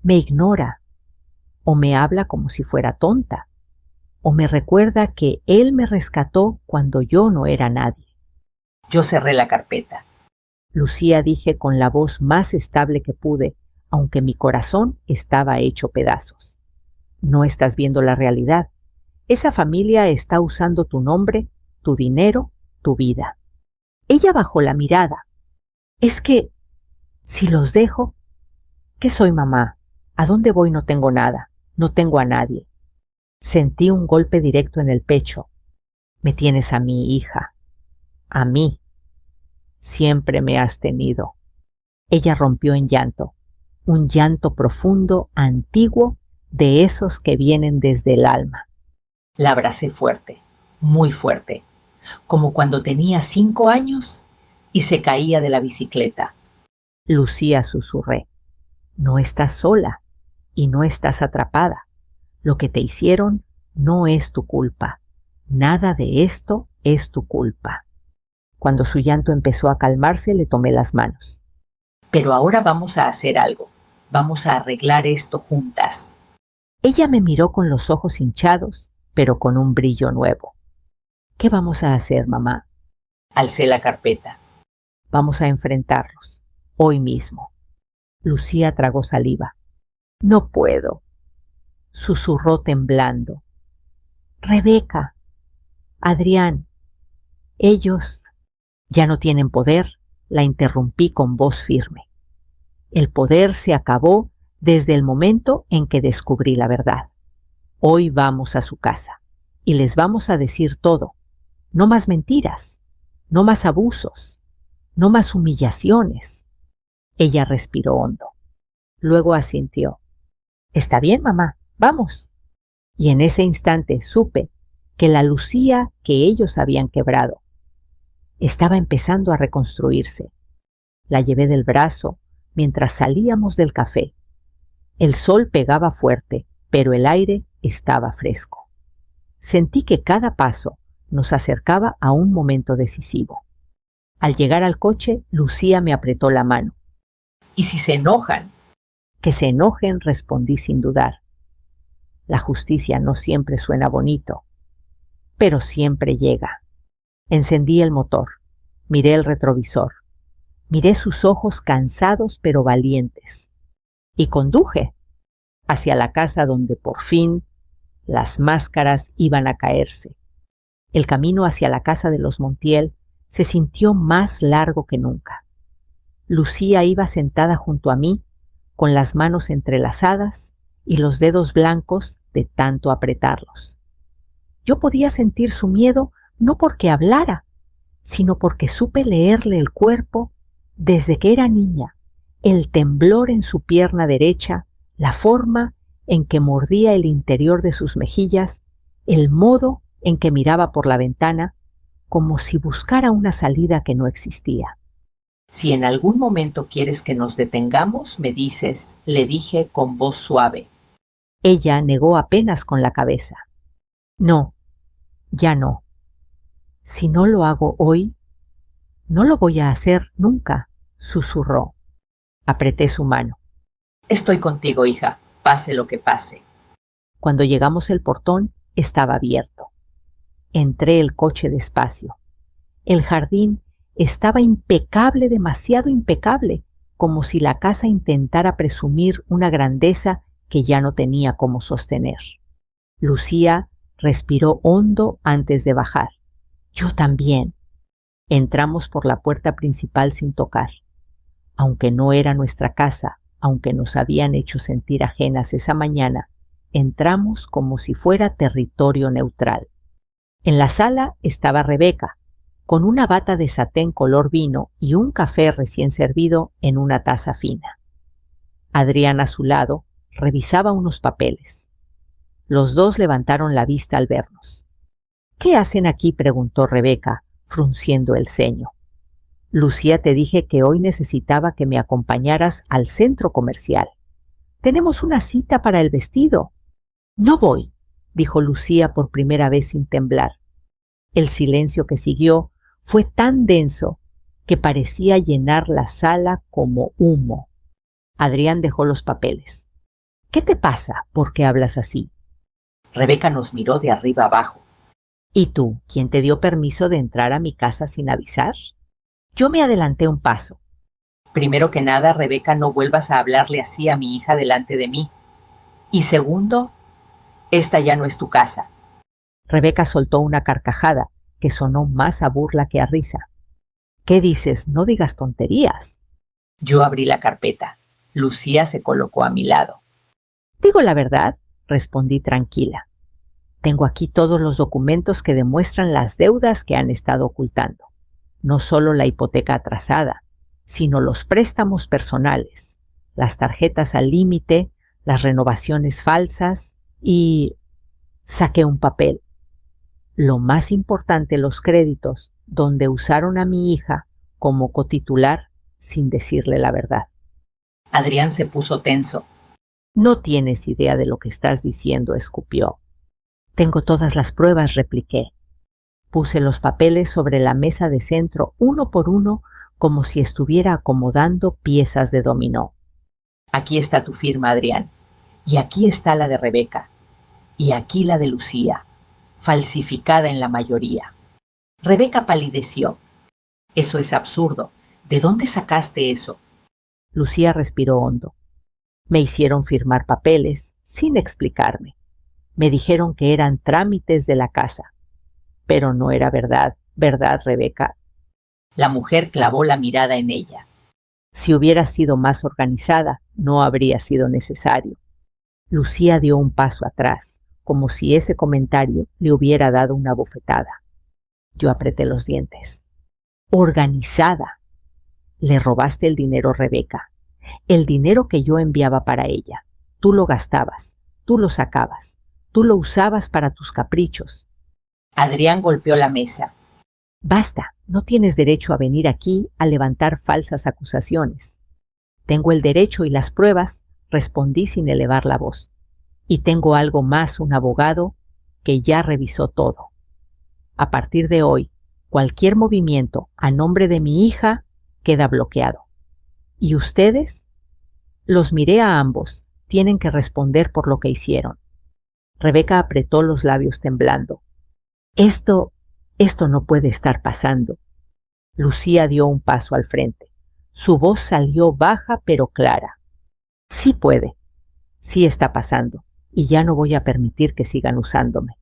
[SPEAKER 1] me ignora, o me habla como si fuera tonta, o me recuerda que él me rescató cuando yo no era nadie. Yo cerré la carpeta. Lucía, dije con la voz más estable que pude, aunque mi corazón estaba hecho pedazos. No estás viendo la realidad. Esa familia está usando tu nombre, tu dinero, tu vida. Ella bajó la mirada. Es que, si los dejo, ¿qué soy, mamá? ¿A dónde voy? No tengo nada. No tengo a nadie. Sentí un golpe directo en el pecho. Me tienes a mí, hija. A mí. Siempre me has tenido. Ella rompió en llanto. Un llanto profundo, antiguo, de esos que vienen desde el alma. La abracé fuerte, muy fuerte, como cuando tenía 5 años y se caía de la bicicleta. Lucía, susurré. No estás sola y no estás atrapada. Lo que te hicieron no es tu culpa. Nada de esto es tu culpa. Cuando su llanto empezó a calmarse, le tomé las manos. Pero ahora vamos a hacer algo. Vamos a arreglar esto juntas. Ella me miró con los ojos hinchados, pero con un brillo nuevo. ¿Qué vamos a hacer, mamá? Alcé la carpeta. Vamos a enfrentarlos, hoy mismo. Lucía tragó saliva. No puedo, susurró temblando. Rebeca, Adrián, ellos ya no tienen poder, la interrumpí con voz firme. El poder se acabó desde el momento en que descubrí la verdad. Hoy vamos a su casa y les vamos a decir todo. No más mentiras, no más abusos, no más humillaciones. Ella respiró hondo. Luego asintió. Está bien, mamá, vamos. Y en ese instante supe que la Lucía que ellos habían quebrado estaba empezando a reconstruirse. La llevé del brazo mientras salíamos del café. El sol pegaba fuerte, pero el aire estaba fresco. Sentí que cada paso nos acercaba a un momento decisivo. Al llegar al coche, Lucía me apretó la mano. ¿Y si se enojan? Que se enojen, respondí sin dudar. La justicia no siempre suena bonito, pero siempre llega. Encendí el motor, miré el retrovisor, miré sus ojos cansados pero valientes, y conduje hacia la casa donde por fin las máscaras iban a caerse. El camino hacia la casa de los Montiel se sintió más largo que nunca. Lucía iba sentada junto a mí, con las manos entrelazadas y los dedos blancos de tanto apretarlos. Yo podía sentir su miedo no porque hablara, sino porque supe leerle el cuerpo desde que era niña, el temblor en su pierna derecha, la forma en que mordía el interior de sus mejillas, el modo en que miraba por la ventana, como si buscara una salida que no existía.
[SPEAKER 2] Si en algún momento quieres que nos detengamos, me dices, le dije con voz suave.
[SPEAKER 1] Ella negó apenas con la cabeza. No, ya no. Si no lo hago hoy, no lo voy a hacer nunca, susurró. Apreté su mano.
[SPEAKER 2] Estoy contigo, hija, pase lo que pase.
[SPEAKER 1] Cuando llegamos el portón, estaba abierto. Entré el coche despacio. El jardín estaba impecable, demasiado impecable, como si la casa intentara presumir una grandeza que ya no tenía cómo sostener. Lucía respiró hondo antes de bajar. Yo también. Entramos por la puerta principal sin tocar. Aunque no era nuestra casa, aunque nos habían hecho sentir ajenas esa mañana, entramos como si fuera territorio neutral. En la sala estaba Rebeca, con una bata de satén color vino y un café recién servido en una taza fina. Adrián a su lado revisaba unos papeles. Los dos levantaron la vista al vernos. ¿Qué hacen aquí?, preguntó Rebeca, frunciendo el ceño. Lucía, te dije que hoy necesitaba que me acompañaras al centro comercial. Tenemos una cita para el vestido. No voy, dijo Lucía por primera vez sin temblar. El silencio que siguió fue tan denso que parecía llenar la sala como humo. Adrián dejó los papeles. ¿Qué te pasa? ¿Por qué hablas así?
[SPEAKER 2] Rebeca nos miró de arriba abajo.
[SPEAKER 1] ¿Y tú, quién te dio permiso de entrar a mi casa sin avisar? Yo me adelanté un paso.
[SPEAKER 2] Primero que nada, Rebeca, no vuelvas a hablarle así a mi hija delante de mí. Y segundo, esta ya no es tu casa.
[SPEAKER 1] Rebeca soltó una carcajada que sonó más a burla que a risa. ¿Qué dices? No digas tonterías.
[SPEAKER 2] Yo abrí la carpeta. Lucía se colocó a mi lado.
[SPEAKER 1] Digo la verdad, respondí tranquila. Tengo aquí todos los documentos que demuestran las deudas que han estado ocultando. No solo la hipoteca atrasada, sino los préstamos personales, las tarjetas al límite, las renovaciones falsas y... Saqué un papel. Lo más importante, los créditos, donde usaron a mi hija como cotitular sin decirle la verdad.
[SPEAKER 2] Adrián se puso tenso.
[SPEAKER 1] No tienes idea de lo que estás diciendo, escupió. Tengo todas las pruebas, repliqué. Puse los papeles sobre la mesa de centro uno por uno como si estuviera acomodando piezas de dominó.
[SPEAKER 2] Aquí está tu firma, Adrián. Y aquí está la de Rebeca. Y aquí la de Lucía, falsificada en la mayoría. Rebeca palideció. Eso es absurdo. ¿De dónde sacaste eso?
[SPEAKER 1] Lucía respiró hondo. Me hicieron firmar papeles sin explicarme. Me dijeron que eran trámites de la casa. Pero no era verdad, ¿verdad, Rebeca?
[SPEAKER 2] La mujer clavó la mirada en ella.
[SPEAKER 1] Si hubiera sido más organizada, no habría sido necesario. Lucía dio un paso atrás, como si ese comentario le hubiera dado una bofetada. Yo apreté los dientes. Organizada. Le robaste el dinero, Rebeca. El dinero que yo enviaba para ella. Tú lo gastabas, tú lo sacabas, tú lo usabas para tus caprichos.
[SPEAKER 2] Adrián golpeó la mesa.
[SPEAKER 1] Basta, no tienes derecho a venir aquí a levantar falsas acusaciones. Tengo el derecho y las pruebas, respondí sin elevar la voz. Y tengo algo más, un abogado que ya revisó todo. A partir de hoy, cualquier movimiento a nombre de mi hija queda bloqueado. ¿Y ustedes? Los miré a ambos, tienen que responder por lo que hicieron. Rebeca apretó los labios temblando. Esto no puede estar pasando. Lucía dio un paso al frente. Su voz salió baja pero clara. Sí puede, sí está pasando, y ya no voy a permitir que sigan usándome.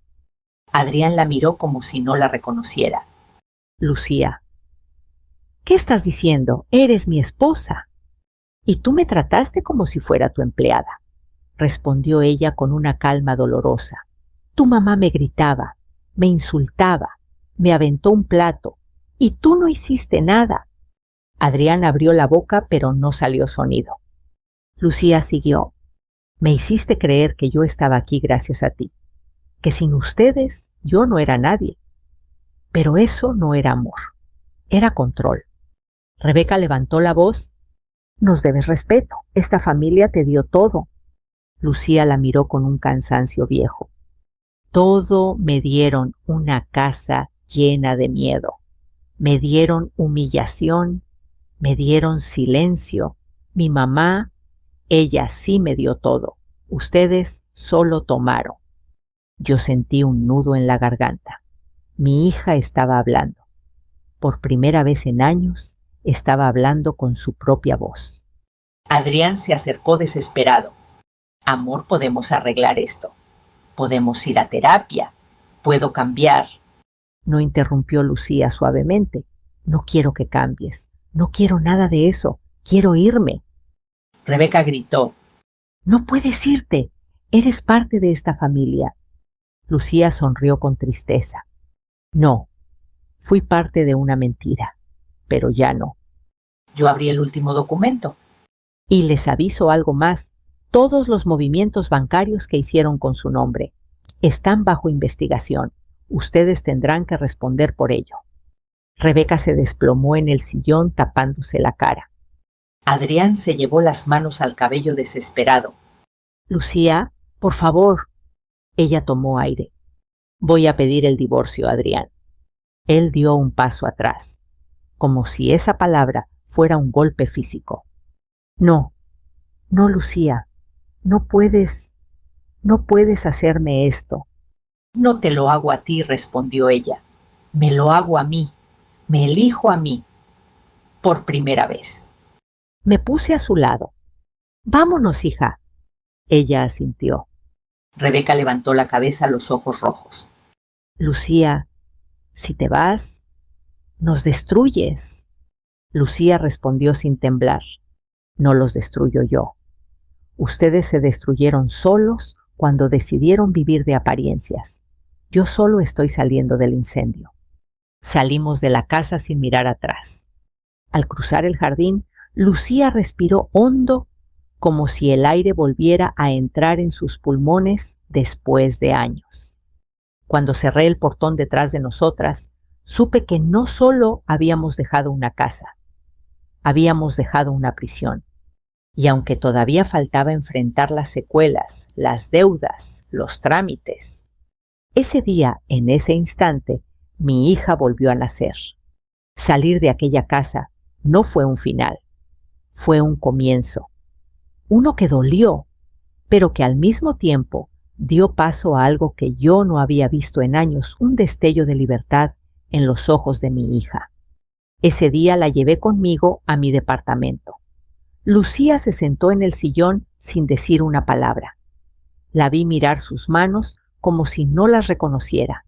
[SPEAKER 2] Adrián la miró como si no la reconociera.
[SPEAKER 1] Lucía, ¿qué estás diciendo? Eres mi esposa. Y tú me trataste como si fuera tu empleada, respondió ella con una calma dolorosa. Tu mamá me gritaba, me insultaba, me aventó un plato, y tú no hiciste nada. Adrián abrió la boca, pero no salió sonido. Lucía siguió. Me hiciste creer que yo estaba aquí gracias a ti, que sin ustedes yo no era nadie. Pero eso no era amor, era control. Rebeca levantó la voz. Nos debes respeto, esta familia te dio todo. Lucía la miró con un cansancio viejo. Todo me dieron, una casa llena de miedo. Me dieron humillación, me dieron silencio. Mi mamá, ella sí me dio todo. Ustedes solo tomaron. Yo sentí un nudo en la garganta. Mi hija estaba hablando. Por primera vez en años, estaba hablando con su propia voz.
[SPEAKER 2] Adrián se acercó desesperado. Amor, podemos arreglar esto. Podemos ir a terapia. Puedo cambiar.
[SPEAKER 1] No interrumpió Lucía suavemente. No quiero que cambies. No quiero nada de eso. Quiero irme.
[SPEAKER 2] Rebeca gritó.
[SPEAKER 1] No puedes irte. Eres parte de esta familia. Lucía sonrió con tristeza. No, fui parte de una mentira, pero ya no.
[SPEAKER 2] Yo abrí el último documento.
[SPEAKER 1] Y les aviso algo más. Todos los movimientos bancarios que hicieron con su nombre están bajo investigación. Ustedes tendrán que responder por ello. Rebeca se desplomó en el sillón tapándose la cara.
[SPEAKER 2] Adrián se llevó las manos al cabello desesperado.
[SPEAKER 1] Lucía, por favor. Ella tomó aire. Voy a pedir el divorcio, Adrián. Él dio un paso atrás, como si esa palabra fuera un golpe físico. No, no, Lucía, no puedes hacerme esto.
[SPEAKER 2] No te lo hago a ti, respondió ella. Me lo hago a mí, me elijo a mí, por primera vez.
[SPEAKER 1] Me puse a su lado. Vámonos, hija. Ella asintió.
[SPEAKER 2] Rebeca levantó la cabeza, los ojos rojos.
[SPEAKER 1] Lucía, si te vas, nos destruyes. Lucía respondió sin temblar. No los destruyo yo. Ustedes se destruyeron solos cuando decidieron vivir de apariencias. Yo solo estoy saliendo del incendio. Salimos de la casa sin mirar atrás. Al cruzar el jardín, Lucía respiró hondo, como si el aire volviera a entrar en sus pulmones después de años. Cuando cerré el portón detrás de nosotras, supe que no solo habíamos dejado una casa, habíamos dejado una prisión. Y aunque todavía faltaba enfrentar las secuelas, las deudas, los trámites, ese día, en ese instante, mi hija volvió a nacer. Salir de aquella casa no fue un final, fue un comienzo. Uno que dolió, pero que al mismo tiempo dio paso a algo que yo no había visto en años, un destello de libertad en los ojos de mi hija. Ese día la llevé conmigo a mi departamento. Lucía se sentó en el sillón sin decir una palabra. La vi mirar sus manos como si no las reconociera.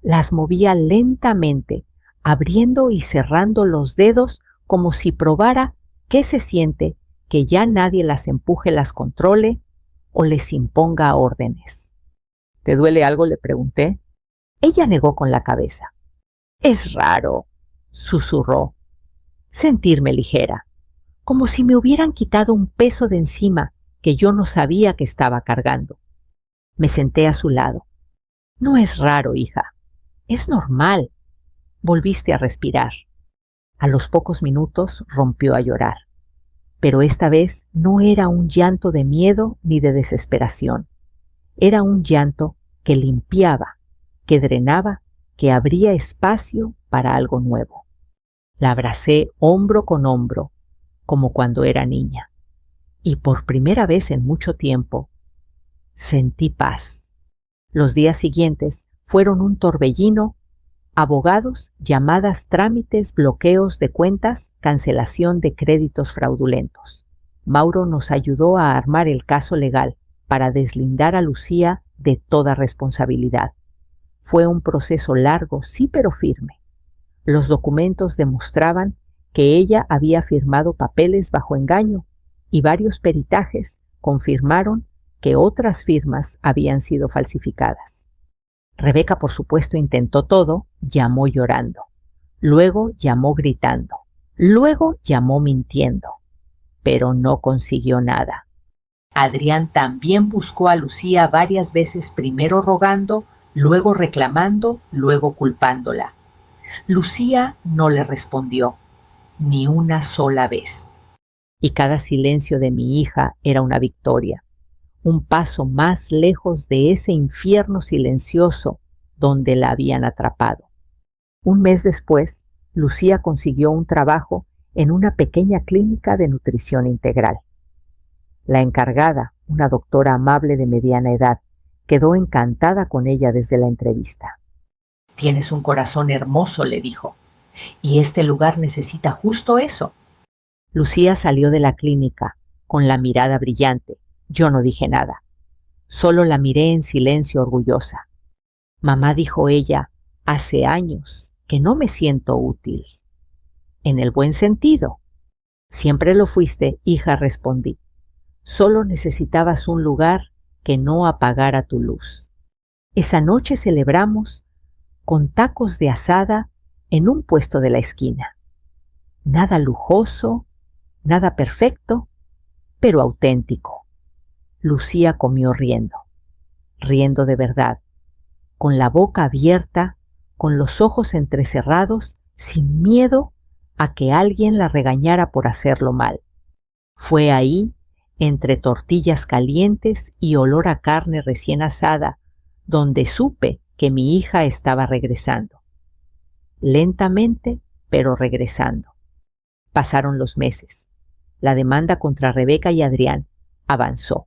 [SPEAKER 1] Las movía lentamente, abriendo y cerrando los dedos como si probara qué se siente que ya nadie las empuje, las controle o les imponga órdenes. ¿Te duele algo?, le pregunté. Ella negó con la cabeza. Es raro, susurró, sentirme ligera, como si me hubieran quitado un peso de encima que yo no sabía que estaba cargando. Me senté a su lado. No es raro, hija, es normal. Volviste a respirar. A los pocos minutos rompió a llorar. Pero esta vez no era un llanto de miedo ni de desesperación. Era un llanto que limpiaba, que drenaba, que abría espacio para algo nuevo. La abracé hombro con hombro, como cuando era niña. Y por primera vez en mucho tiempo, sentí paz. Los días siguientes fueron un torbellino: abogados, llamadas, trámites, bloqueos de cuentas, cancelación de créditos fraudulentos. Mauro nos ayudó a armar el caso legal para deslindar a Lucía de toda responsabilidad. Fue un proceso largo, sí, pero firme. Los documentos demostraban que ella había firmado papeles bajo engaño y varios peritajes confirmaron que otras firmas habían sido falsificadas. Rebeca, por supuesto, intentó todo, llamó llorando, luego llamó gritando, luego llamó mintiendo, pero no consiguió nada. Adrián también buscó a Lucía varias veces, primero rogando, luego reclamando, luego culpándola.
[SPEAKER 2] Lucía no le respondió ni una sola vez.
[SPEAKER 1] Y cada silencio de mi hija era una victoria, un paso más lejos de ese infierno silencioso donde la habían atrapado. Un mes después, Lucía consiguió un trabajo en una pequeña clínica de nutrición integral. La encargada, una doctora amable de mediana edad, quedó encantada con ella desde la entrevista.
[SPEAKER 2] «Tienes un corazón hermoso», le dijo, «y este lugar necesita justo eso».
[SPEAKER 1] Lucía salió de la clínica con la mirada brillante. Yo no dije nada. Solo la miré en silencio orgullosa. «Mamá», dijo ella, «hace años que no me siento útil». «En el buen sentido». «Siempre lo fuiste, hija», respondí. «Solo necesitabas un lugar que no apagara tu luz». Esa noche celebramos con tacos de asada en un puesto de la esquina. Nada lujoso, nada perfecto, pero auténtico. Lucía comió riendo de verdad, con la boca abierta, con los ojos entrecerrados, sin miedo a que alguien la regañara por hacerlo mal. Fue ahí, entre tortillas calientes y olor a carne recién asada, donde supe que mi hija estaba regresando. Lentamente, pero regresando. Pasaron los meses. La demanda contra Rebeca y Adrián avanzó.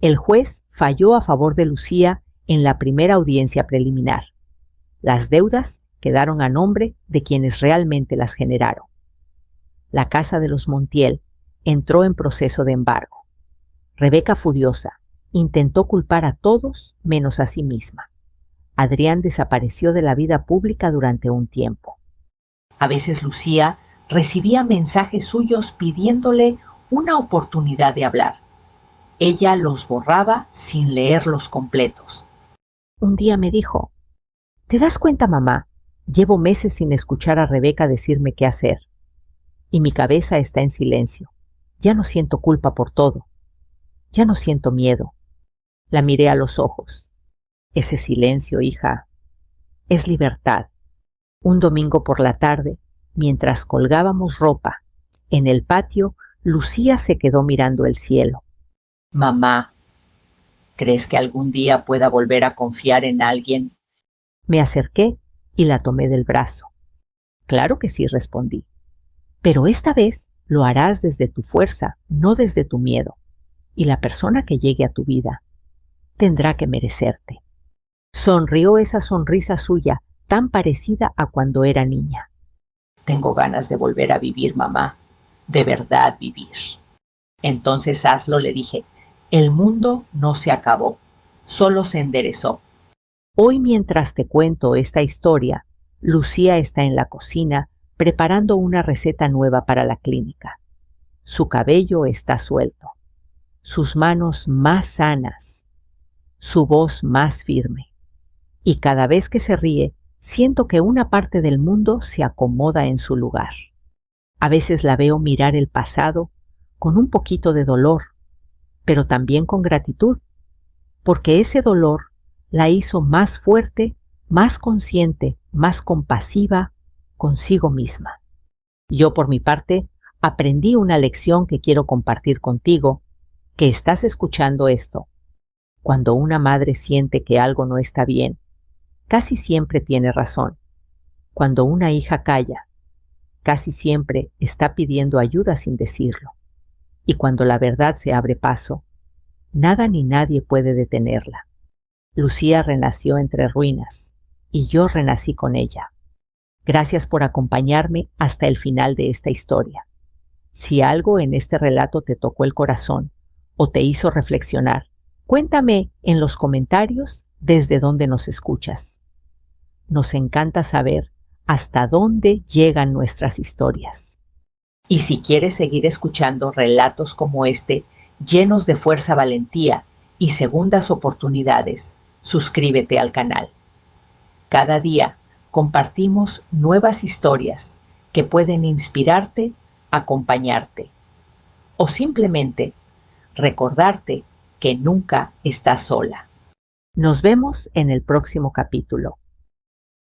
[SPEAKER 1] El juez falló a favor de Lucía en la primera audiencia preliminar. Las deudas quedaron a nombre de quienes realmente las generaron. La casa de los Montiel entró en proceso de embargo. Rebeca, furiosa, intentó culpar a todos menos a sí misma. Adrián desapareció de la vida pública durante un tiempo.
[SPEAKER 2] A veces Lucía recibía mensajes suyos pidiéndole una oportunidad de hablar. Ella los borraba sin leerlos completos.
[SPEAKER 1] Un día me dijo: «¿Te das cuenta, mamá? Llevo meses sin escuchar a Rebeca decirme qué hacer. Y mi cabeza está en silencio. Ya no siento culpa por todo. Ya no siento miedo». La miré a los ojos. «Ese silencio, hija, es libertad». Un domingo por la tarde, mientras colgábamos ropa, en el patio, Lucía se quedó mirando el cielo.
[SPEAKER 2] «Mamá, ¿crees que algún día pueda volver a confiar en alguien?»
[SPEAKER 1] Me acerqué y la tomé del brazo. «Claro que sí», respondí. «Pero esta vez lo harás desde tu fuerza, no desde tu miedo. Y la persona que llegue a tu vida tendrá que merecerte». Sonrió esa sonrisa suya, tan parecida a cuando era niña.
[SPEAKER 2] «Tengo ganas de volver a vivir, mamá. De verdad vivir». «Entonces hazlo», le dije. «El mundo no se acabó, solo se enderezó».
[SPEAKER 1] Hoy, mientras te cuento esta historia, Lucía está en la cocina preparando una receta nueva para la clínica. Su cabello está suelto, sus manos más sanas, su voz más firme. Y cada vez que se ríe, siento que una parte del mundo se acomoda en su lugar. A veces la veo mirar el pasado con un poquito de dolor, pero también con gratitud, porque ese dolor la hizo más fuerte, más consciente, más compasiva consigo misma. Yo, por mi parte, aprendí una lección que quiero compartir contigo, que estás escuchando esto. Cuando una madre siente que algo no está bien, casi siempre tiene razón. Cuando una hija calla, casi siempre está pidiendo ayuda sin decirlo. Y cuando la verdad se abre paso, nada ni nadie puede detenerla. Lucía renació entre ruinas, y yo renací con ella. Gracias por acompañarme hasta el final de esta historia. Si algo en este relato te tocó el corazón o te hizo reflexionar, cuéntame en los comentarios desde dónde nos escuchas. Nos encanta saber hasta dónde llegan nuestras historias.
[SPEAKER 2] Y si quieres seguir escuchando relatos como este, llenos de fuerza, valentía y segundas oportunidades, suscríbete al canal. Cada día compartimos nuevas historias que pueden inspirarte, acompañarte o simplemente recordarte que nunca estás sola.
[SPEAKER 1] Nos vemos en el próximo capítulo.